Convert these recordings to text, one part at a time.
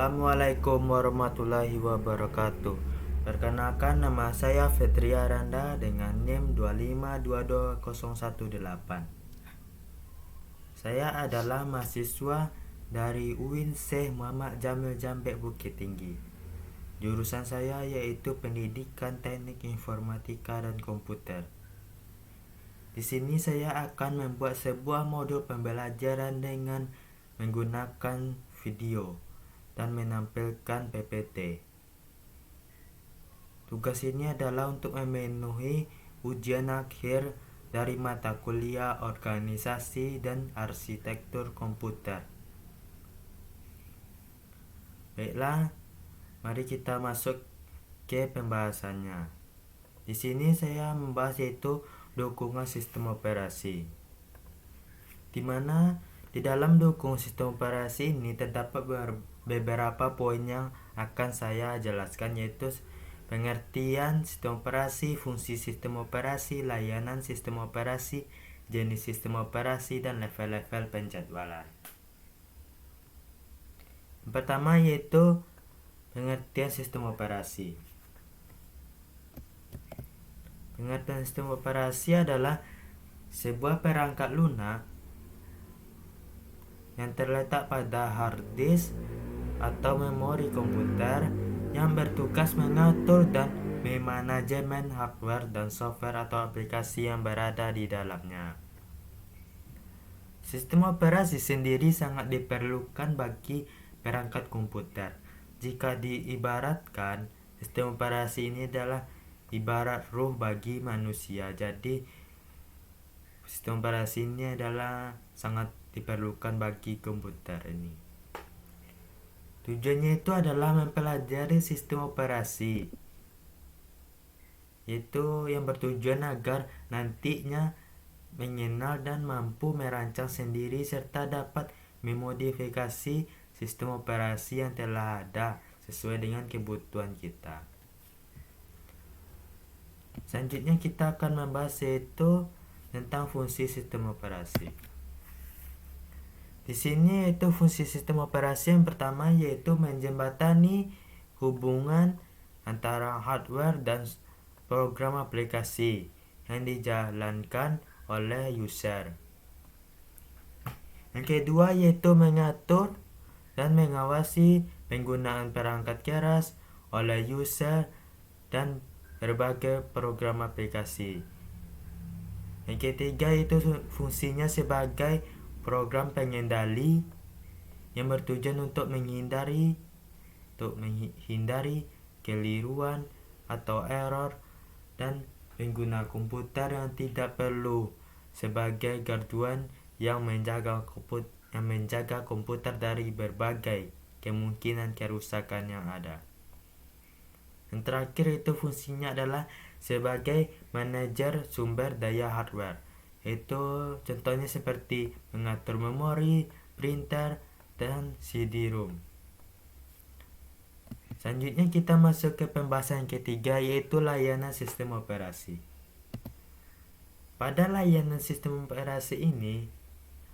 Assalamualaikum warahmatullahi wabarakatuh. Perkenalkan, nama saya Fetria Randa dengan NIM 2522018. Saya adalah mahasiswa dari UIN Syekh Muhammad Jamil Jambek Bukit Tinggi. Jurusan saya yaitu Pendidikan Teknik Informatika dan Komputer. Di sini saya akan membuat sebuah modul pembelajaran dengan menggunakan video dan menampilkan PPT. Tugas ini adalah untuk memenuhi ujian akhir dari mata kuliah Organisasi dan Arsitektur Komputer. Baiklah, mari kita masuk ke pembahasannya. Di sini saya membahas yaitu dukungan sistem operasi. Di mana di dalam dukungan sistem operasi ini terdapat beberapa poin yang akan saya jelaskan, yaitu pengertian sistem operasi, fungsi sistem operasi, layanan sistem operasi, jenis sistem operasi, dan level-level penjadwalan. Yang pertama yaitu pengertian sistem operasi. Pengertian sistem operasi adalah sebuah perangkat lunak yang terletak pada hard disk atau memori komputer yang bertugas mengatur dan memanajemen hardware dan software atau aplikasi yang berada di dalamnya. Sistem operasi sendiri sangat diperlukan bagi perangkat komputer. Jika diibaratkan, sistem operasi ini adalah ibarat ruh bagi manusia. Jadi, sistem operasi ini adalah sangat diperlukan bagi komputer ini. Tujuannya itu adalah mempelajari sistem operasi, yaitu yang bertujuan agar nantinya mengenal dan mampu merancang sendiri serta dapat memodifikasi sistem operasi yang telah ada sesuai dengan kebutuhan kita. Selanjutnya kita akan membahas yaitu tentang fungsi sistem operasi. Di sini yaitu fungsi sistem operasi yang pertama yaitu menjembatani hubungan antara hardware dan program aplikasi yang dijalankan oleh user. Yang kedua yaitu mengatur dan mengawasi penggunaan perangkat keras oleh user dan berbagai program aplikasi. Yang ketiga itu fungsinya sebagai program pengendali yang bertujuan untuk menghindari keliruan atau error dan pengguna komputer yang tidak perlu sebagai garduan yang menjaga komputer dari berbagai kemungkinan kerusakan yang ada. Yang terakhir itu fungsinya adalah sebagai manajer sumber daya hardware. Itu contohnya seperti mengatur memori, printer, dan CD-ROM. Selanjutnya kita masuk ke pembahasan ketiga yaitu layanan sistem operasi. Pada layanan sistem operasi ini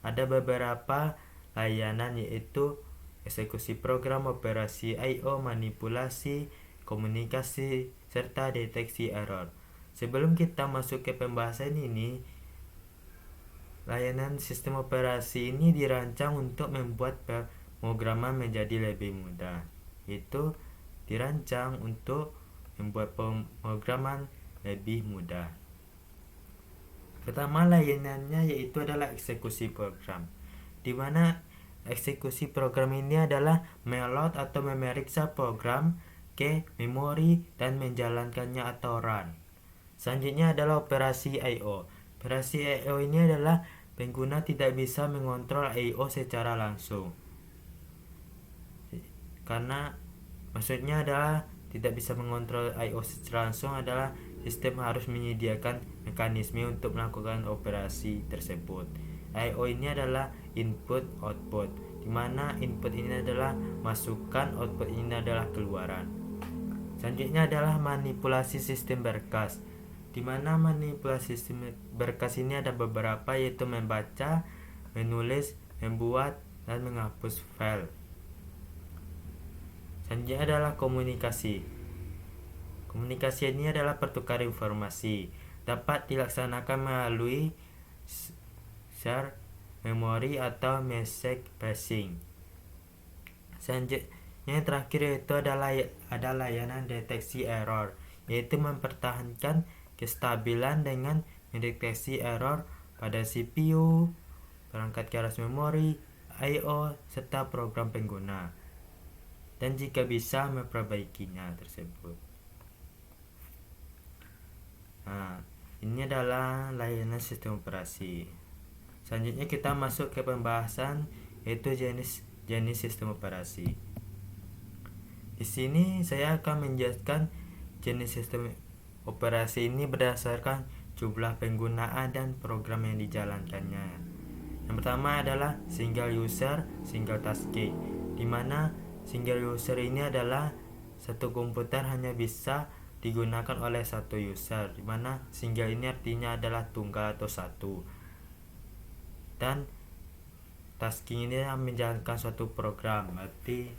ada beberapa layanan yaitu eksekusi program, operasi I/O, manipulasi, komunikasi, serta deteksi error. Sebelum kita masuk ke pembahasan ini, layanan sistem operasi ini dirancang untuk membuat pemrograman menjadi lebih mudah. Itu dirancang untuk membuat pemrograman lebih mudah. Pertama layanannya yaitu adalah eksekusi program, di mana eksekusi program ini adalah meload atau memeriksa program ke memori dan menjalankannya atau run. Selanjutnya adalah operasi I/O. Operasi I/O ini adalah pengguna tidak bisa mengontrol I/O secara langsung. Karena maksudnya adalah tidak bisa mengontrol I/O secara langsung adalah sistem harus menyediakan mekanisme untuk melakukan operasi tersebut. I/O ini adalah input output, di mana input ini adalah masukan, output ini adalah keluaran. Selanjutnya adalah manipulasi sistem berkas, di mana manipulasi sistem berkas ini ada beberapa yaitu membaca, menulis, membuat, dan menghapus file. Selanjutnya adalah komunikasi. Komunikasi ini adalah pertukaran informasi, dapat dilaksanakan melalui share memori atau message passing. Selanjutnya yang terakhir yaitu adalah layanan deteksi error, yaitu mempertahankan kestabilan dengan mendeteksi error pada CPU, perangkat keras memori, I/O, serta program pengguna, dan jika bisa memperbaikinya tersebut. Nah, ini adalah layanan sistem operasi. Selanjutnya kita masuk ke pembahasan yaitu jenis sistem operasi. Di sini saya akan menjelaskan jenis sistem operasi ini berdasarkan jumlah penggunaan dan program yang dijalankannya. Yang pertama adalah single user, single tasking, di mana single user ini adalah satu komputer hanya bisa digunakan oleh satu user, di mana single ini artinya adalah tunggal atau satu. Dan tasking ini menjalankan suatu program, berarti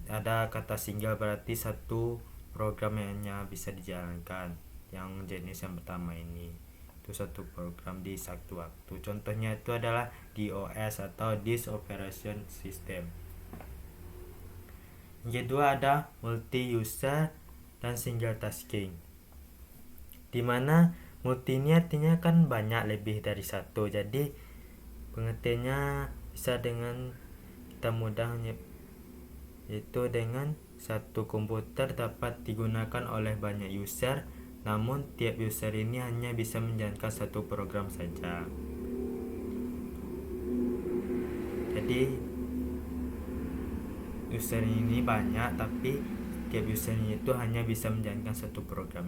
ada kata single berarti satu program yang hanya bisa dijalankan. Yang jenis yang pertama ini itu satu program di satu waktu. Contohnya itu adalah DOS atau Disk Operation System. Yang kedua ada multi user dan single tasking, dimana multi ini artinya kan banyak, lebih dari satu. Jadi pengertiannya bisa dengan kita mudahnya, yaitu dengan satu komputer dapat digunakan oleh banyak user, namun tiap user ini hanya bisa menjalankan satu program saja. Jadi user ini banyak, tapi tiap usernya itu hanya bisa menjalankan satu program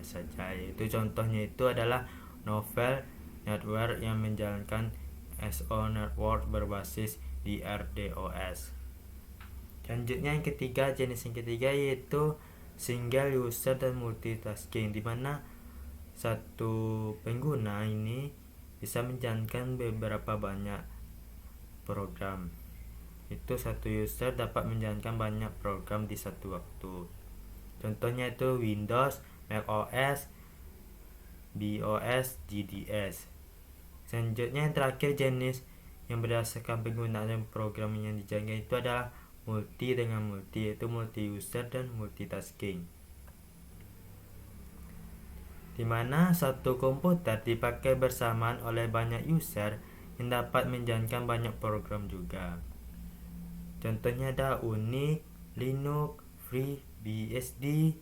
saja. Itu contohnya itu adalah Novell Network yang menjalankan SO Network berbasis di RDOS. Selanjutnya yang ketiga, jenis yang ketiga yaitu single user dan multitasking, di mana satu pengguna ini bisa menjalankan beberapa banyak program. Itu satu user dapat menjalankan banyak program di satu waktu. Contohnya itu Windows, macOS, BOS, GDS. Selanjutnya yang terakhir, jenis yang berdasarkan penggunaan program yang dijalankan itu adalah multi dengan multi, yaitu multi user dan multitasking, di mana satu komputer dipakai bersamaan oleh banyak user yang dapat menjalankan banyak program juga. Contohnya ada Unix, Linux, FreeBSD,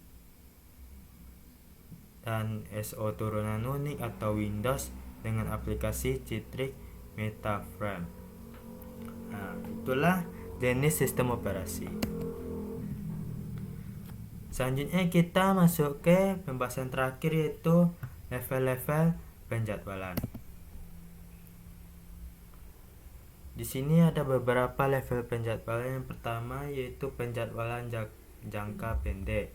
dan SO turunan Unix atau Windows dengan aplikasi Citrix MetaFrame. Nah, itulah jenis sistem operasi. Selanjutnya kita masuk ke pembahasan terakhir yaitu level-level penjadwalan. Di sini ada beberapa level penjadwalan. Yang pertama yaitu penjadwalan jangka pendek.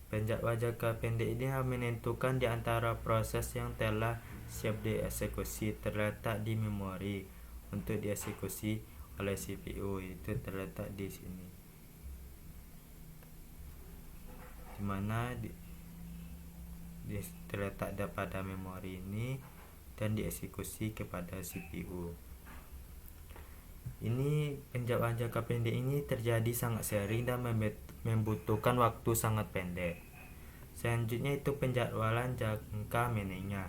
Penjadwalan jangka pendek ini menentukan di antara proses yang telah siap dieksekusi terletak di memori untuk dieksekusi oleh CPU, itu terletak di sini, dimana terletak pada memori ini dan dieksekusi kepada CPU. Ini penjadwalan jangka pendek ini terjadi sangat sering dan membutuhkan waktu sangat pendek. Selanjutnya itu penjadwalan jangka menengah,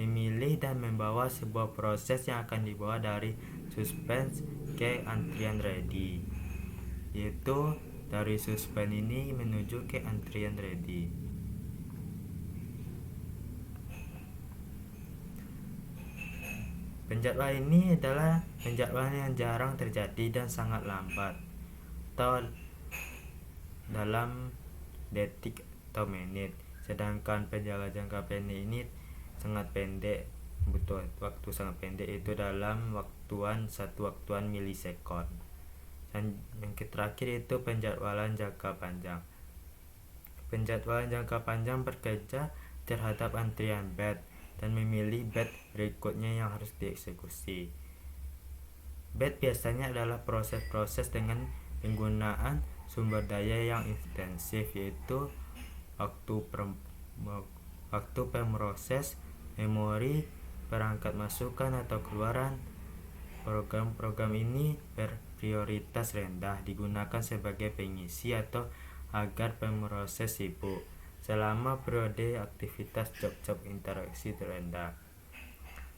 memilih dan membawa sebuah proses yang akan dibawa dari suspense ke antrian ready, yaitu dari suspense ini menuju ke antrian ready. Penjadwalan ini adalah penjadwalan yang jarang terjadi dan sangat lambat, atau dalam detik atau menit. Sedangkan penjadwalan jangka pendek ini sangat pendek, butuh waktu sangat pendek, itu dalam satu waktuan milisekon. Dan yang terakhir itu penjadwalan jangka panjang. Penjadwalan jangka panjang bekerja terhadap antrian batch dan memilih batch berikutnya yang harus dieksekusi. Batch biasanya adalah proses-proses dengan penggunaan sumber daya yang intensif, yaitu waktu pemroses memori, perangkat masukan atau keluaran. Program-program ini berprioritas rendah digunakan sebagai pengisi atau agar pemroses sibuk selama periode aktivitas job-job interaksi terendah.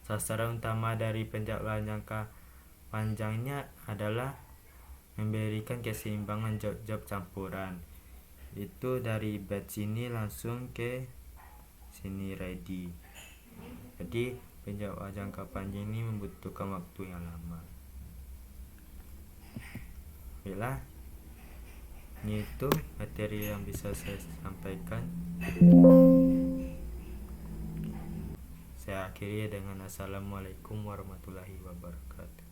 Sasaran utama dari penjadwalan jangka panjangnya adalah memberikan keseimbangan job-job campuran. Itu dari batch ini langsung ke sini ready. Jadi penjadwalan jangka panjang ini membutuhkan waktu yang lama. Baiklah, ini itu materi yang bisa saya sampaikan. Saya akhiri dengan assalamualaikum warahmatullahi wabarakatuh.